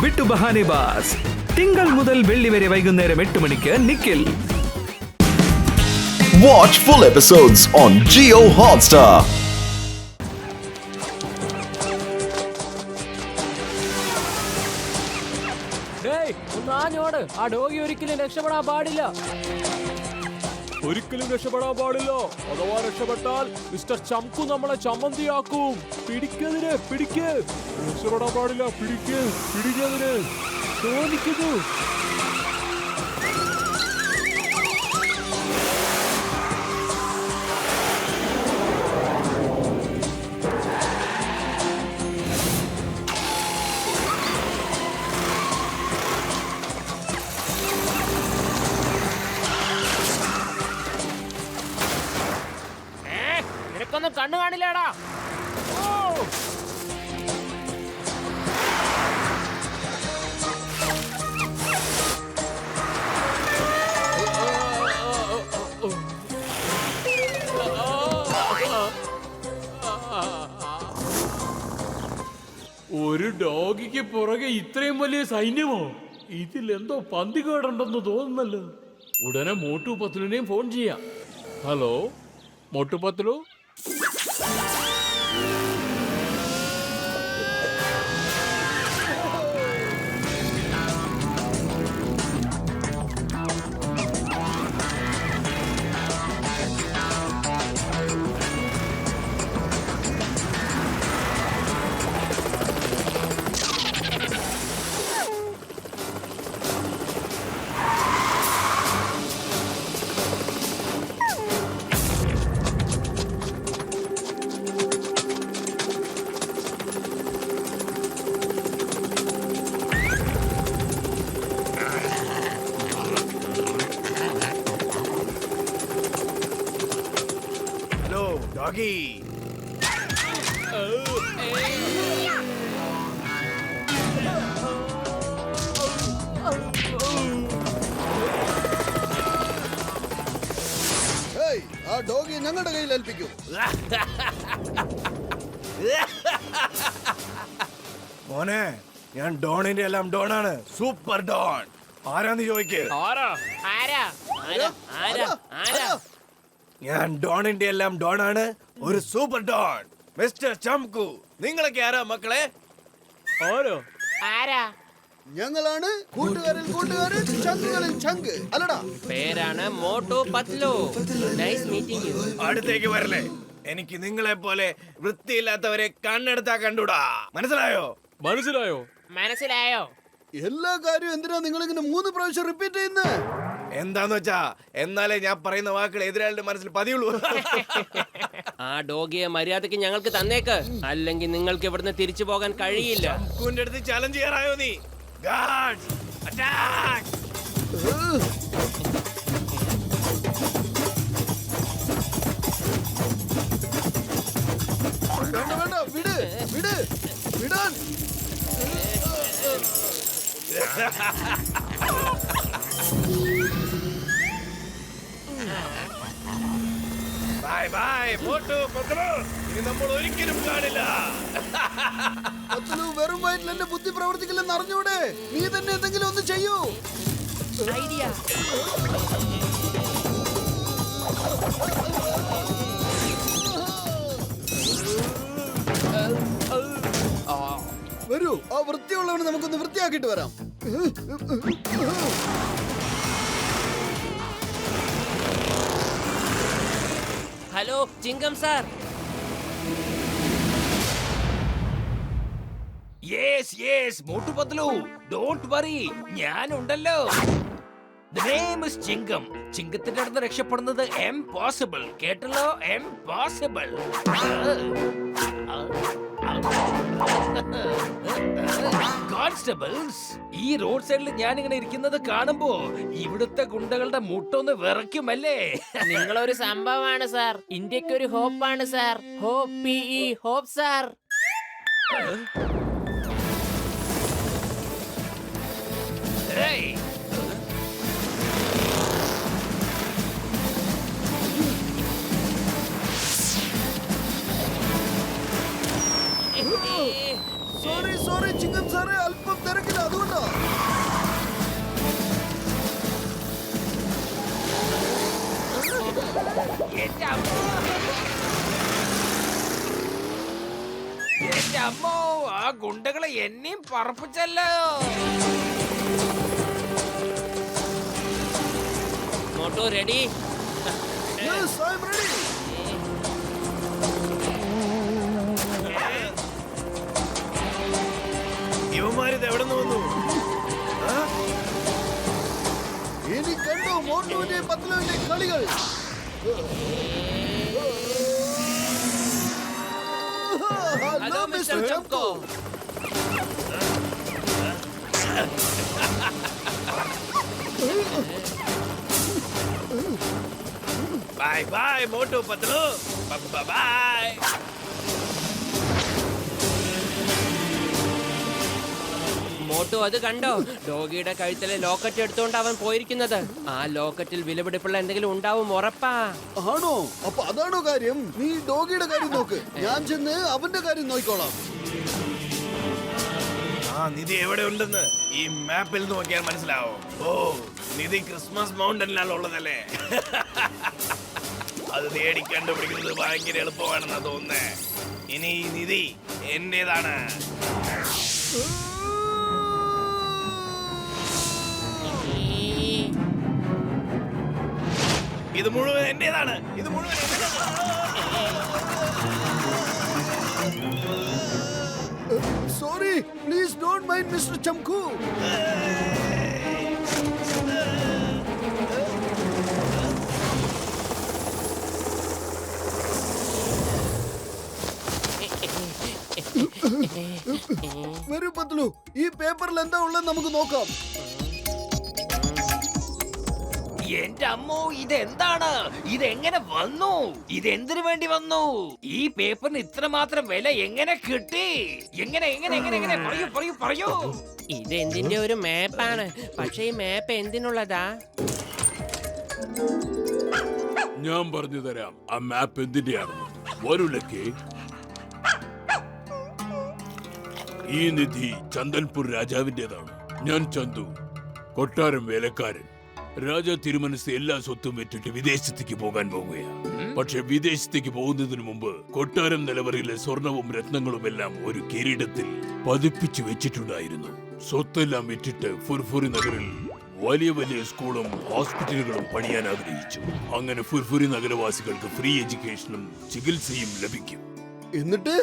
വിട്ടു ബഹാനെ ബാസ്. തിങ്കൾ മുതൽ വെള്ളി വരെ വൈകുന്നേരം 8 മണിക്ക് Nikhil. Watch full episodes on Jio Hotstar. ആ ഡോഗി ഒരിക്കലും രക്ഷപ്പെടാൻ പാടില്ല. അഥവാ രക്ഷപ്പെട്ടാൽ മിസ്റ്റർ ചംകു നമ്മളെ ചമ്മന്തിയാക്കും. പിടിക്കതിന്, പിടിക്ക്. രക്ഷപ്പെടാൻ പാടില്ല. പിടിക്കതിന്. തോന്നിക്കുന്നു. നിനക്കൊന്നും കണ്ണു കാണില്ലേടാ. ഒരു ഡോഗിക്ക് പുറകെ ഇത്രയും വലിയ സൈന്യമോ? ഇതിലെന്തോ പന്തികേടുണ്ടെന്ന് തോന്നുന്നല്ലോ. ഉടനെ മോട്ടു പത്ലുവിനെയും ഫോൺ ചെയ്യാം. ഹലോ മോട്ടു പത്ലു. Doggy. ആ ഡോഗി ഞങ്ങളുടെ കയ്യിൽ ഏൽപ്പിക്കൂ. മോനെ, ഞാൻ ഡോണിന്റെ എല്ലാം ഡോണാണ്. Super Don. ആരാന്ന് ചോദിക്കേ. ഞാൻ ഡോണിന്റെ എല്ലാം ഡോണാണ്. ഒരു സൂപ്പർ ഡോൺ. മിസ്റ്റർ ചംകു. നിങ്ങളൊക്കെ ആരാ മക്കളെ? ഞങ്ങളാണ് കൂട്ടുകാരിൽ കൂട്ടുകാരൻ, ചങ്കുകളിൽ ചങ്ക്. അല്ലടാ, പേരാണ് Motu Patlu. Nice meeting you. അടുത്തേക്ക് വരല്ലേ. എനിക്ക് നിങ്ങളെ പോലെ വൃത്തിയില്ലാത്തവരെ കണ്ണെടുത്താ കണ്ടൂടാ. മനസ്സിലായോ? എല്ലാ കാര്യവും എന്തിനാ നിങ്ങൾ ഇങ്ങനെ 3 പ്രാവശ്യം റിപ്പീറ്റ് ചെയ്യുന്നത്? എന്താന്ന് വെച്ചാ എന്നാലേ ഞാൻ പറയുന്ന വാക്കുകൾ എതിരാളിയുടെ മനസ്സിൽ പതിയുള്ളൂ. ആ ഡോഗിയെ മര്യാദക്ക് ഞങ്ങൾക്ക് തന്നേക്ക്, അല്ലെങ്കിൽ നിങ്ങൾക്ക് ഇവിടുന്ന് തിരിച്ചു പോകാൻ കഴിയില്ല. ചംകുവിന്റെ അടുത്ത് ചലഞ്ച് ചെയ്യാറായോ നീ? Guards attack. വേണ്ട, വിടാൻ. ബൈ മോട്ടു പത്ലു. ഇനി നമ്മൾ ഒരിക്കലും കാണില്ല. പത്ലു, വെറും വയറ്റിൽ എന്റെ ബുദ്ധി പ്രവർത്തിക്കില്ലെന്ന് അറിഞ്ഞൂടെ? നീ തന്നെ എന്തെങ്കിലും ഒന്ന് ചെയ്യൂ. ഐഡിയ. വരൂ, ആ വൃത്തിയുള്ളവനെ നമുക്കൊന്ന് വൃത്തിയാക്കിട്ട് വരാം. Hello ചിങ്കം sir. Yes Motu Patlu, don't worry, ഞാനുണ്ടല്ലോ. The name is ചിങ്കം. ചിങ്കത്തിന്റെ അടുത്ത് രക്ഷപ്പെടുന്നത് impossible. കേട്ടല്ലോ? impossible. കോൺസ്റ്റബിൾസ്, ഈ റോഡ് സൈഡിൽ ഞാൻ ഇങ്ങനെ ഇരിക്കുന്നത് കാണുമ്പോ ഇവിടുത്തെ ഗുണ്ടകളുടെ മുട്ടൊന്ന് വിറയ്ക്കുമല്ലേ? നിങ്ങളൊരു സംഭവമാണ് സാർ. ഇന്ത്യക്ക് ഒരു ഹോപ്പാണ് sir. Hope, hope sir. Hey! Sorry Chingum സാറേ, അല്പം തിരക്കില്ല. അമ്മോ, ആ ഗുണ്ടകളെ എന്നെയും പറപ്പിച്ചല്ലോ. Motu ready? Yes, I'm ready. ഇവന്മാരിത് എവിടെ നിന്ന് വന്നു? ഇനി കണ്ടോ മോട്ടുവിന്റെ പത്ലുവിന്റെ കളികൾ. Hello mister Chamko. Bye bye Motu Patlu. Bye. Motu അത് കണ്ടോ? ഡോഗിയുടെ കഴുത്തിലെ ലോക്കറ്റ് എടുത്തുകൊണ്ട് അവൻ പോയിരിക്കുന്നത്. ആ ലോക്കറ്റിൽ വിലപിടിപ്പുള്ള എന്തെങ്കിലും ഉണ്ടാവും, ഉറപ്പാ. ആണോ? അപ്പൊ അതാണോ കാര്യം? നീ ഡോഗിയുടെ കാര്യം നോക്ക്, ഞാൻ ചെന്ന് അവന്റെ കാര്യം നോക്കിക്കോളാം. ആ നിധി എവിടെ ഉണ്ടെന്ന് ഈ മാപ്പിൽ നോക്കിയാൽ മനസ്സിലാവും. ഓ, നിധി ക്രിസ്മസ് മൗണ്ടനിലാണ് ഉള്ളതല്ലേ? അത് തേടി കണ്ടുപിടിക്കുന്നത് ഭയങ്കര എളുപ്പമാണെന്നാ തോന്നുന്നേ. ഇനി ഈ നിധി എന്റേതാണ്. ഇത് മുഴുവൻ എന്റേതാണ്. ഇത് മുഴുവൻ sorry, please don't mind mister Chamku. വരൂ പത്ലു, ഈ പേപ്പറിൽ എന്താ ഉള്ളത് നമുക്ക് നോക്കാം. എന്റെ അമ്മോ, ഇതെന്താണ്? ഇതെങ്ങനെ വന്നു? ഇതെന്തിനു വേണ്ടി വന്നു? ഈ പേപ്പറിന് ഇത്രമാത്രം വില എങ്ങനെ കിട്ടി? എങ്ങനെ എങ്ങനെ എങ്ങനെ എങ്ങനെ പറയൂ പറയൂ പറയൂ. ഇത് എന്തിന്റെ ഒരു മാപ്പാണ്. പക്ഷെ ഈ മാപ്പ് എന്തിനുള്ളതാ? ഞാൻ പറഞ്ഞു തരാം ആ മാപ്പ് എന്തിന്റെയാണെന്ന്. വരൂലൊക്കെ. ഈ നിധി ചന്ദൻപൂർ രാജാവിന്റേതാണ്. ഞാൻ ചന്തു, കൊട്ടാരം വേലക്കാരൻ. രാജ തിരുമനസ് എല്ലാ സ്വത്തും വിറ്റിട്ട് വിദേശത്തേക്ക് പോകാൻ പോകുകയാണ്. പക്ഷെ വിദേശത്തേക്ക് പോകുന്നതിന് മുമ്പ് കൊട്ടാരം നിലവറയിലെ സ്വർണവും രത്നങ്ങളും എല്ലാം ഒരു കിരീടത്തിൽ പതിപ്പിച്ചു വെച്ചിട്ടുണ്ടായിരുന്നു. സ്വത്തെല്ലാം വിറ്റിട്ട് ഫുർഫുറി നഗറിൽ വലിയ വലിയ സ്കൂളും ഹോസ്പിറ്റലുകളും പണിയാൻ ആഗ്രഹിച്ചു. അങ്ങനെ ഫുർഫുറി നഗരവാസികൾക്ക് ഫ്രീ എഡ്യൂക്കേഷനും ചികിത്സയും ലഭിക്കും. എന്നിട്ട്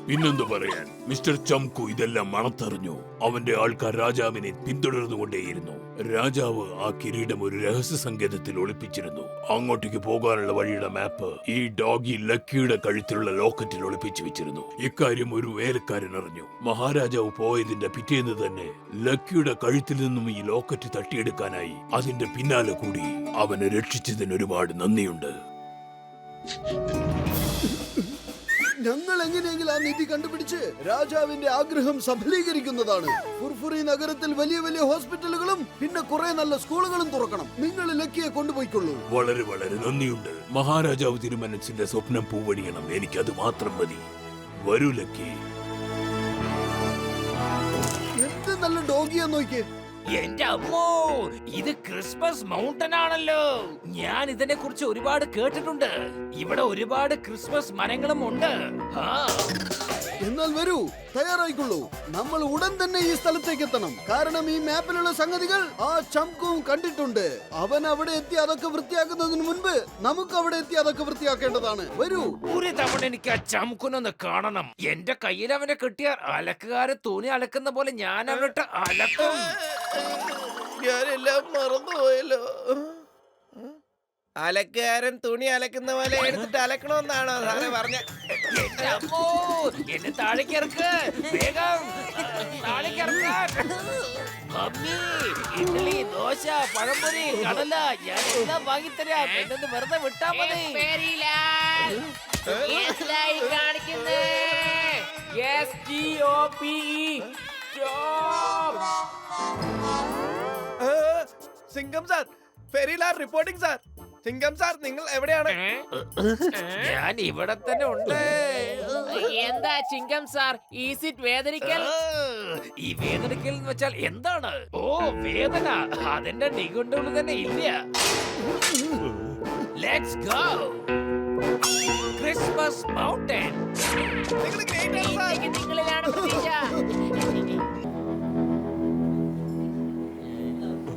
പിന്നെന്തു പറയാൻ, മിസ്റ്റർ ചംകു ഇതെല്ലാം മണത്തറിഞ്ഞു. അവന്റെ ആൾക്കാർ രാജാവിനെ പിന്തുടർന്നുകൊണ്ടേയിരുന്നു. രാജാവ് ആ കിരീടം ഒരു രഹസ്യ സങ്കേതത്തിൽ ഒളിപ്പിച്ചിരുന്നു. അങ്ങോട്ടേക്ക് പോകാനുള്ള വഴിയുടെ മാപ്പ് ഈ ഡോഗി ലക്കിയുടെ കഴുത്തിലുള്ള ലോക്കറ്റിൽ ഒളിപ്പിച്ചു വെച്ചിരുന്നു. ഇക്കാര്യം ഒരു വേലക്കാരൻ അറിഞ്ഞു. മഹാരാജാവ് പോയതിന്റെ പിറ്റേന്ന് തന്നെ ലക്കിയുടെ കഴുത്തിൽ നിന്നും ഈ ലോക്കറ്റ് തട്ടിയെടുക്കാനായി അതിന്റെ പിന്നാലെ കൂടി. അവനെ രക്ഷിച്ചതിന് ഒരുപാട് നന്ദിയുണ്ട്. ഞങ്ങൾ എങ്ങനെയെങ്കിലും ആ നിധി കണ്ടുപിടിച്ച് രാജാവിന്റെ ആഗ്രഹം സഫലീകരിക്കുന്നതാണ്. ഫുർഫുറി നഗരത്തിൽ വലിയ വലിയ ഹോസ്പിറ്റലുകളും പിന്നെ കുറെ നല്ല സ്കൂളുകളും തുറക്കണം. നിങ്ങൾ ലക്കിയെ കൊണ്ടുപോയിക്കൊള്ളൂ. വളരെ വളരെ നന്ദിയുണ്ട്. മഹാരാജാവ് തിരുമനസിന്റെ സ്വപ്നം പൂവണിയണം. എനിക്കത് മാത്രം മതി. വരൂ ലക്കി. എന്ത് നല്ല ഡോഗിയാ നോക്കിയേ. എന്റെ അമ്മോ, ഇത് ക്രിസ്മസ് മൗണ്ടൻ ആണല്ലോ. ഞാൻ ഇതിനെ കുറിച്ച് ഒരുപാട് കേട്ടിട്ടുണ്ട്. ഇവിടെ ഒരുപാട് ക്രിസ്മസ് മരങ്ങളും ഉണ്ട്. എന്നാൽ വരൂ, തയ്യാറായിക്കൊള്ളൂ. നമ്മൾ ഉടൻ തന്നെ ഈ സ്ഥലത്തേക്ക് എത്തണം. കാരണം ഈ മാപ്പിലുള്ള സംഗതികൾ ആ ചംകുവും കണ്ടിട്ടുണ്ട്. അവൻ അവിടെ എത്തി അതൊക്കെ വൃത്തിയാക്കുന്നതിന് മുൻപ് നമുക്ക് അവിടെ എത്തി അതൊക്കെ വൃത്തിയാക്കേണ്ടതാണ്. വരൂ. ഒരു തവണ എനിക്ക് ആ ചംകുനൊന്ന് കാണണം. എന്റെ കയ്യിൽ അവനെ കിട്ടിയാൽ അലക്കുകാര് തുണി അലക്കുന്ന പോലെ ഞാൻ അവനിട്ട് അലക്കും. ഞാനെല്ലാം മറന്നുപോയല്ലോ. അലക്കാരൻ തുണി അലക്കുന്ന പോലെ എടുത്തിട്ട് അലക്കണമെന്നാണോ സാറേ പറഞ്ഞ? എന്റെ അമ്മോ, എന്നെ താഴേക്ക് ഇറക്ക് വേഗം, താഴേക്ക് ഇറക്കാൻ. മമ്മി, ഇഡ്ഡലി, ദോശ, പഴംപൊരി, കടല ഞാൻ എല്ലാം വാങ്ങിത്തരാം. എന്നെ വെറുതെ വിട്ടാ മതി. സിംഗം സാർ, ഫെരിലാർ റിപ്പോർട്ടിംഗ് സാർ. സിംഗം സാർ, നിങ്ങൾ എവിടെയാണ്? ഞാൻ ഇവിടെ തന്നെ ഉണ്ട്. എന്താ ചിങ്കം സാർ, ഈസ് ഇറ്റ് വേദനിക്കൽ? ഈ വേദനിക്കൽ എന്ന് വെച്ചാൽ എന്താണ്? ഓ, വേദന. അതിന്റെ നിഘണ്ടുവിൽ തന്നെ ഇല്ല. Let's go. Christmas mountain. നിങ്ങൾ great ആണ് സാർ. നിങ്ങളിലാണ് പ്രതീക്ഷ.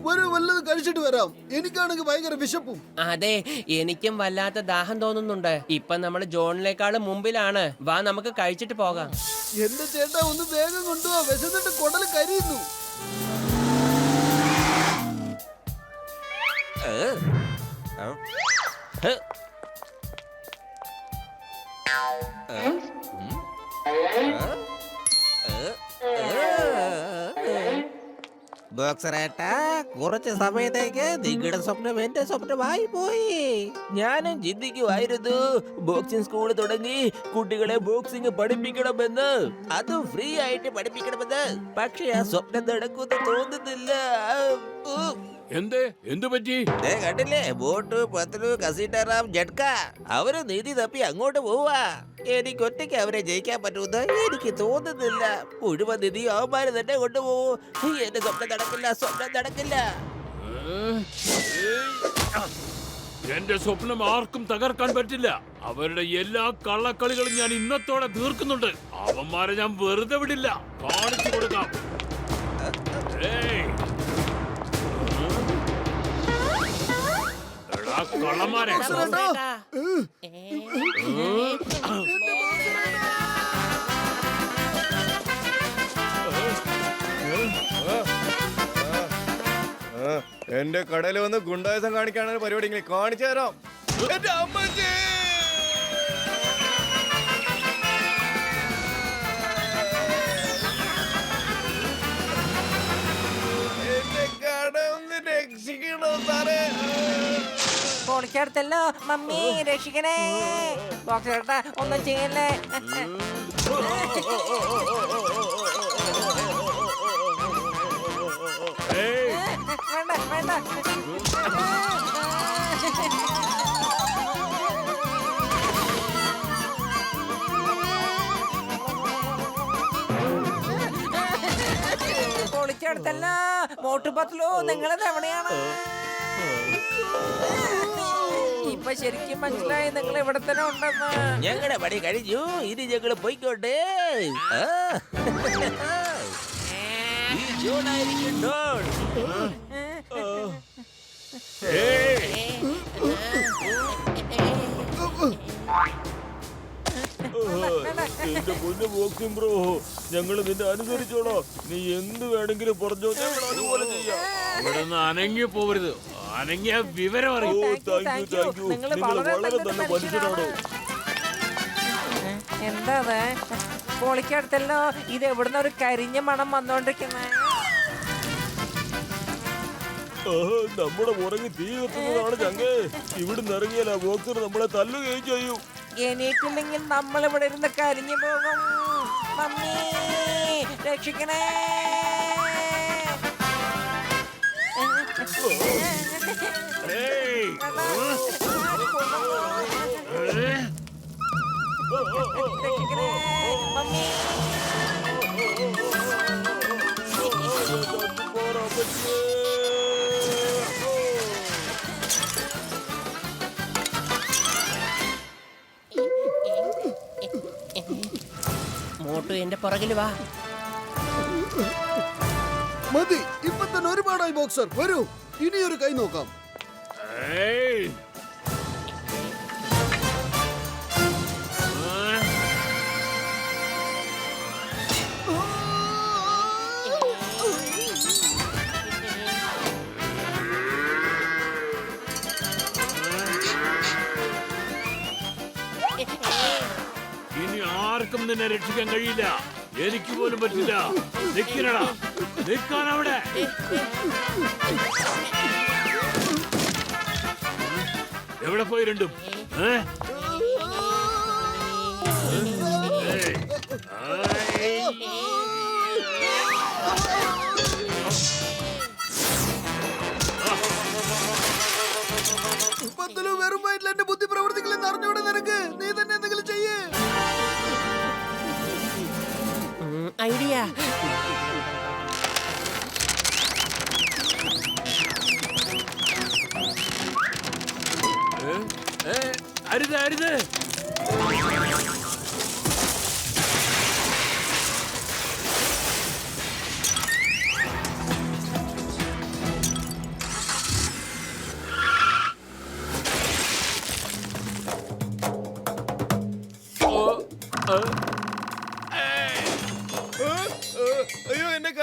വരൂ, വല്ലത് കഴിച്ചിട്ട് വരാം. എനിക്കാണെങ്കിൽ ഭയങ്കര വിശപ്പും. അതെ, എനിക്കും വല്ലാത്ത ദാഹം തോന്നുന്നുണ്ട്. ഇപ്പൊ നമ്മൾ ജോണിനേക്കാളും മുമ്പിലാണ്. വാ, നമുക്ക് കഴിച്ചിട്ട് പോകാം. എന്റെ ചേട്ടാ, ഒന്ന് വേഗം കൊണ്ടുപോവാ. വിശന്നിട്ട് കുടല് കരിയുന്നു. ബോക്സറേട്ടാ, കുറച്ച് സമയത്തേക്ക് നിങ്ങളുടെ സ്വപ്നം എന്റെ സ്വപ്നമായി പോയി. ഞാനും ചിന്തിക്കുമായിരുന്നു ബോക്സിംഗ് സ്കൂൾ തുടങ്ങി കുട്ടികളെ ബോക്സിംഗ് പഠിപ്പിക്കണമെന്ന്, അതും ഫ്രീ ആയിട്ട് പഠിപ്പിക്കണമെന്ന്. പക്ഷെ ആ സ്വപ്നം നടക്കുമെന്ന് തോന്നുന്നില്ല. എന്തു പറ്റി? കണ്ടില്ലേ, ബോട്ട് പത്ലു കസീട്ടാറാം ജഡ്ക അവര് നീതി തപ്പി അങ്ങോട്ട് പോവാ. എനിക്ക് ഒറ്റയ്ക്ക് അവരെ ജയിക്കാൻ പറ്റുമെന്ന് എനിക്ക് തോന്നുന്നില്ല. മുഴുവൻ നിധി അവന്മാര് തന്നെ കൊണ്ടുപോകും. എന്റെ സ്വപ്നം നടക്കില്ല, സ്വപ്നം നടക്കില്ല. എന്റെ സ്വപ്നം ആർക്കും തകർക്കാൻ പറ്റില്ല. അവരുടെ എല്ലാ കള്ളക്കളികളും ഞാൻ ഇന്നത്തോടെ തീർക്കുന്നുണ്ട്. അവന്മാരെ ഞാൻ വെറുതെ വിടില്ല. കാണിച്ചു കൊടുക്കാം. എടാ കള്ളന്മാരെ, ബോക്സറേട്ടാ. എന്റെ കടയിൽ വന്ന് ഗുണ്ടായുസം കാണിക്കാനാണ് പരിപാടി. ഇങ്ങനെ കാണിച്ചു തരാം. എന്റെ അമ്മച്ചി, എന്റെ കട ഒന്ന് രക്ഷിക്കണോ സാറേ? പൊളിച്ചെടുത്തല്ലോ മമ്മി, രക്ഷിക്കണേ. ബോക്സറേട്ടാ, ഒന്നും ചെയ്യല്ലേ. വേണ്ട വേണ്ട. പൊളിച്ചെടുത്തല്ലോ. മോട്ടുപത്ലു, നിങ്ങളത് എവിടെയാണ്? ഇപ്പൊ ശരിക്കും മനസ്സിലായി നിങ്ങൾ ഇവിടെ തന്നെ ഉണ്ടെന്ന്. ഞങ്ങളുടെ പണി കഴിഞ്ഞു, ഇനി ഞങ്ങള് പോയിക്കോട്ടെ. ഈ ജോണായിരിക്കും ഡോൺ. എന്റെ പൊന്നു ബോക്സിംഗ് ബ്രോ, ഞങ്ങള് നിന്നെ അനുസരിച്ചോളോ. നീ എന്ത് വേണമെങ്കിലും പറഞ്ഞോ, ഞങ്ങൾ അതുപോലെ ചെയ്യാം. ഇവിടെ നിന്ന് അനങ്ങി പോവരുത്. അനങ്ങിയ വിവരം അറിയും. നിങ്ങൾ വളരെ നല്ല മനുഷ്യനാണോ? എന്താ പൊളിക്കടുത്തല്ലോ. ഇത് എവിടുന്ന ഒരു കരിഞ്ഞ മണം വന്നോണ്ടിരിക്കുന്നേ? നമ്മുടെ പുറകെ തീ കത്തുന്നതാണ് ചങ്കേ. ഇവിടുന്ന് ഇറങ്ങിയാൽ ബോക്സർ നമ്മളെ തല്ലുകയും ചെയ്യും. എണീറ്റില്ലെങ്കിൽ നമ്മൾ ഇവിടെ ഇരുന്ന് കരിഞ്ഞു പോകും. മമ്മി, രക്ഷിക്കണേ. രക്ഷിക്കണേ മമ്മി. മോട്ടു എന്റെ പുറകില് വാ. മതി, ഇപ്പൊ തന്നെ ഒരുപാടായി ബോക്സർ. വരൂ, ഇനിയൊരു കൈ നോക്കാം. ഇനി ആർക്കും നിന്നെ രക്ഷിക്കാൻ കഴിയില്ല. എനിക്ക് പോലും പറ്റില്ല. നിൽക്കണടാ, നിൽക്കാൻ അവിടെ. എവിടെ പോയി രണ്ടും? വെറും വയറ്റിൽ എന്റെ ബുദ്ധി പ്രവർത്തിക്കില്ലെന്ന് അറിഞ്ഞൂടെ നിനക്ക്? നീ തന്നെ എന്തെങ്കിലും ചെയ്യേ. ഐഡിയ. അരുത്, അരുത്.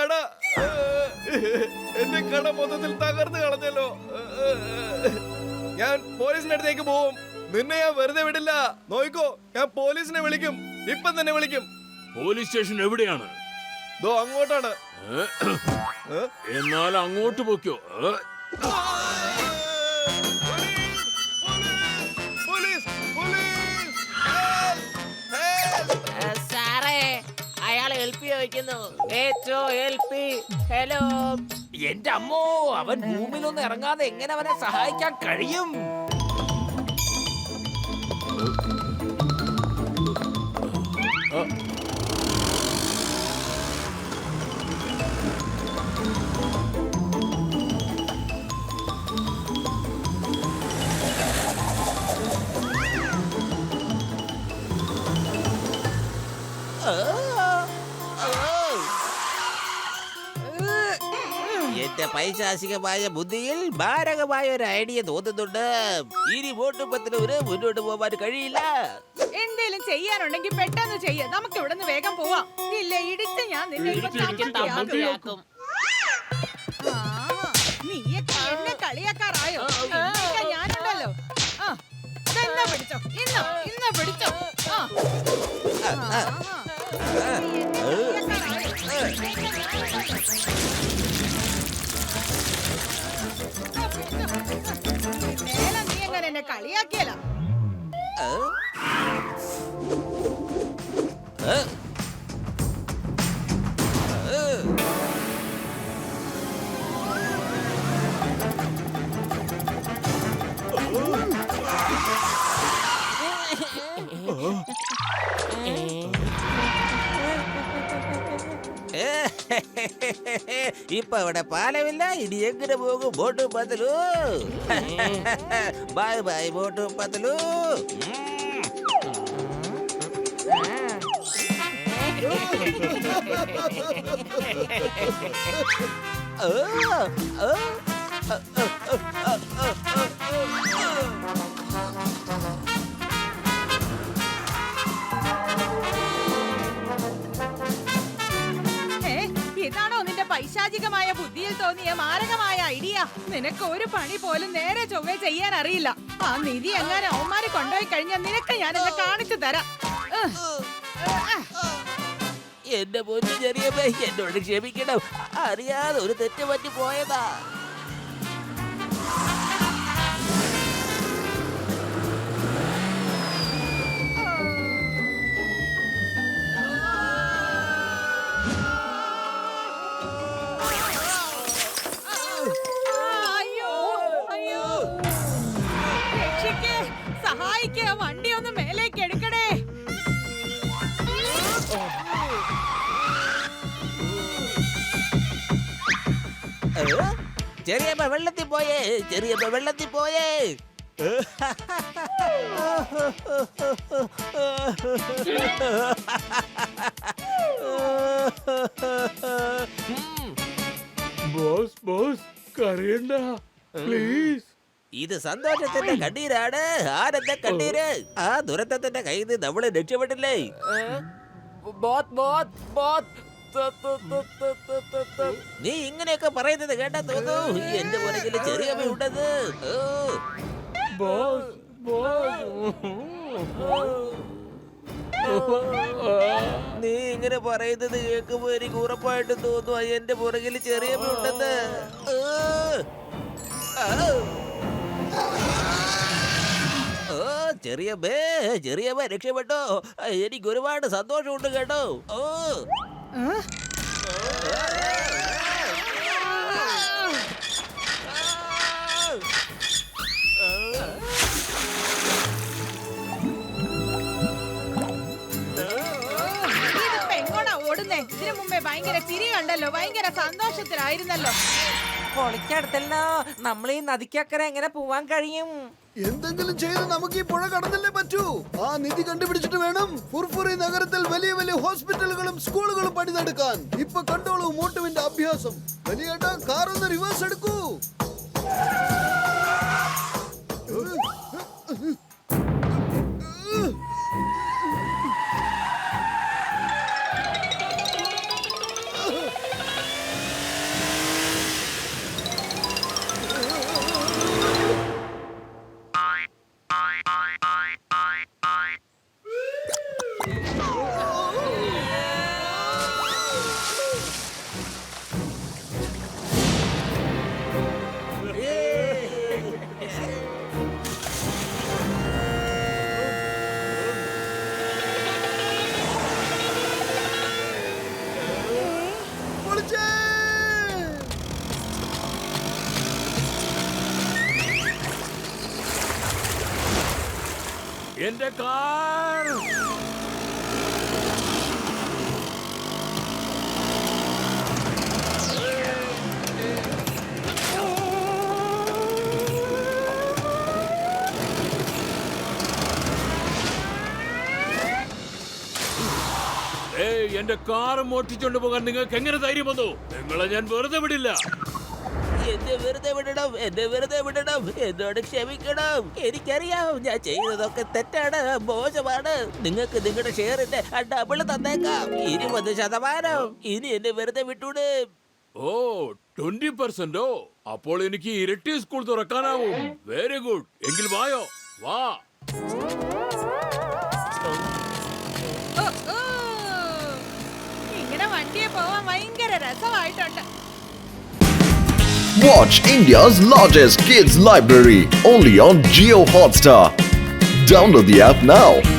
കട എന്റെ കട മൊത്തത്തിൽ തകർന്നു കളഞ്ഞല്ലോ. ഞാൻ പോലീസിന്റെ അടുത്തേക്ക് പോവും. നിന്നെ ഞാൻ വെറുതെ വിടില്ല. നോയിക്കോ, ഞാൻ പോലീസിനെ വിളിക്കും. ഇപ്പം തന്നെ വിളിക്കും. പോലീസ് സ്റ്റേഷൻ എവിടെയാണ്? ദോ അങ്ങോട്ടാണ്. എന്നാൽ അങ്ങോട്ട് പൊക്കോ. സാറേ, അയാളെ ഹെൽപ്പ് ചോദിക്കുന്നു. ഹലോ. എന്റെ അമ്മോ, അവൻ ഭൂമിയിലൊന്നും ഇറങ്ങാതെ എങ്ങനെ അവനെ സഹായിക്കാൻ കഴിയും? എന്റെ പൈശാചികമായ ബുദ്ധിയിൽ മാരകമായ ഒരു ഐഡിയ തോന്നുന്നുണ്ട്. ഇനി വോട്ടുപത്തിലൂടെ മുന്നോട്ട് പോവാൻ കഴിയില്ല. എന്തേലും ചെയ്യാനുണ്ടെങ്കിൽ പെട്ടെന്ന് ചെയ്യ. നമുക്ക് ഇവിടെ നിന്ന് വേഗം പോവാം. ഇല്ല, ഇടിച്ച് ഞാൻ നിന്നെ ഇപ്പൊ തമ്മിലാക്കും. ആ, നീയൊക്കെ എന്നെ കളിയാക്കാറായോ? ഇല്ല, ഞാനുണ്ടല്ലോ. ആ, ഇതെന്നാ പിടിച്ചോ. ഇന്ന് പിടിച്ചോ. ആ. നീ എന്നെ മേലെ നീ എങ്ങനെ എന്നെ കളിയാക്കിയല്ല. ഇപ്പൊ ഇവിടെ പാലമില്ല. ഇനി എങ്ങനെ പോകും boat Patlu? Bye bye boat Patlu. ഇതാണോ നിന്റെ പൈശാചികമായ ബുദ്ധിയിൽ തോന്നിയ മാരകമായ ഐഡിയ? നിനക്ക് ഒരു പണി പോലും നേരെ ചൊവ്വേ ചെയ്യാൻ അറിയില്ല. ആ നിധി എങ്ങനെ അവന്മാര് കൊണ്ടുപോയി കഴിഞ്ഞാൽ നിനക്ക് ഞാനെന്നെ കാണിച്ചു തരാം. എന്റെ പൊന്നു ചെറിയമ്മ, എന്നോട് ക്ഷമിക്കണം. അറിയാതെ ഒരു തെറ്റ് പറ്റി പോയതാ. സഹായിക്ക, വണ്ടി ഒന്ന് മേലേക്ക് എടുക്കണേ. ചെറിയമ്മ വെള്ളത്തിൽ പോയേ. ചെറിയമ്മ വെള്ളത്തിൽ പോയേ. ബോസ് കരയണ്ട പ്ലീസ്. ഇത് സന്തോഷത്തിന്റെ കണ്ണീരാണ്. ആനന്ദ കണ്ണീര്. ആ ദുരന്തത്തിന്റെ കയ്യിൽ നിന്ന് നമ്മള് രക്ഷപ്പെട്ടില്ലേ? നീ ഇങ്ങനെയൊക്കെ പറയുന്നത് കേട്ടാ തോന്നുന്നു എന്റെ പുറകില് ചെറിയമ്മ ഉണ്ടത്. നീ ഇങ്ങനെ പറയുന്നത് കേൾക്കുമ്പോ എനിക്ക് ഉറപ്പായിട്ടും തോന്നുന്നു എന്റെ പുറകില് ചെറിയമ്മ ഉണ്ടെന്ന്. ചെറിയമ്മ രക്ഷപ്പെട്ടോ. എനിക്ക് ഒരുപാട് സന്തോഷമുണ്ട് കേട്ടോ. ഇതിപ്പോ എങ്ങോട്ടാ ഓടുന്നേ? ഇതിനു മുമ്പേ ഭയങ്കര ചിരി കണ്ടല്ലോ, ഭയങ്കര സന്തോഷത്തിലായിരുന്നല്ലോ. പൊളിക്കടുത്തല്ലോ. നമ്മൾ ഈ നദിക്കക്കരെ എങ്ങനെ പോവാൻ കഴിയും? എന്തെങ്കിലും ചെയ്ത് നമുക്ക് ഈ പുഴ കടന്നല്ലേ പറ്റൂ. ആ നിധി കണ്ടുപിടിച്ചിട്ട് വേണം ഫുർഫുറി നഗരത്തിൽ വലിയ വലിയ ഹോസ്പിറ്റലുകളും സ്കൂളുകളും പണിതെടുക്കാൻ. ഇപ്പൊ കണ്ടോളൂ മോട്ടുവിന്റെ അഭ്യാസം. വലിയേട്ടാ, കാർ ഒന്ന് റിവേഴ്സ് എടുക്കൂ. എന്റെ കാർ. എന്റെ കാർ മോഷ്ടിച്ചോണ്ട് പോകാൻ നിങ്ങൾക്ക് എങ്ങനെ ധൈര്യം വന്നു? നിങ്ങളെ ഞാൻ വെറുതെ വിടില്ല. എന്നെ വെറുതെ വിടണം, എന്നെ വെറുതെ വിടണം, എന്നോട് ക്ഷമിക്കണം. എനിക്കറിയാം ഞാൻ ചെയ്യുന്നതൊക്കെ തെറ്റാണ്, മോശമാണ്. നിങ്ങൾക്ക് നിങ്ങളുടെ ഷെയറിന്റെ ഡബിൾ തന്നേക്കാം, 20%. ഇനി എന്നെ വെറുതെ വിട്ടൂടെ. ഓ 20%? അപ്പോൾ എനിക്ക് ഇരട്ടി സ്കൂൾ തുറക്കാനാവും. Very good. എങ്കിൽ വായോ, വാ. ഇങ്ങനെ വണ്ടിയെ പോവാൻ ഭയങ്കര രസമായിട്ടുണ്ട്. Watch India's largest kids library only on Jio Hotstar. Download the app now.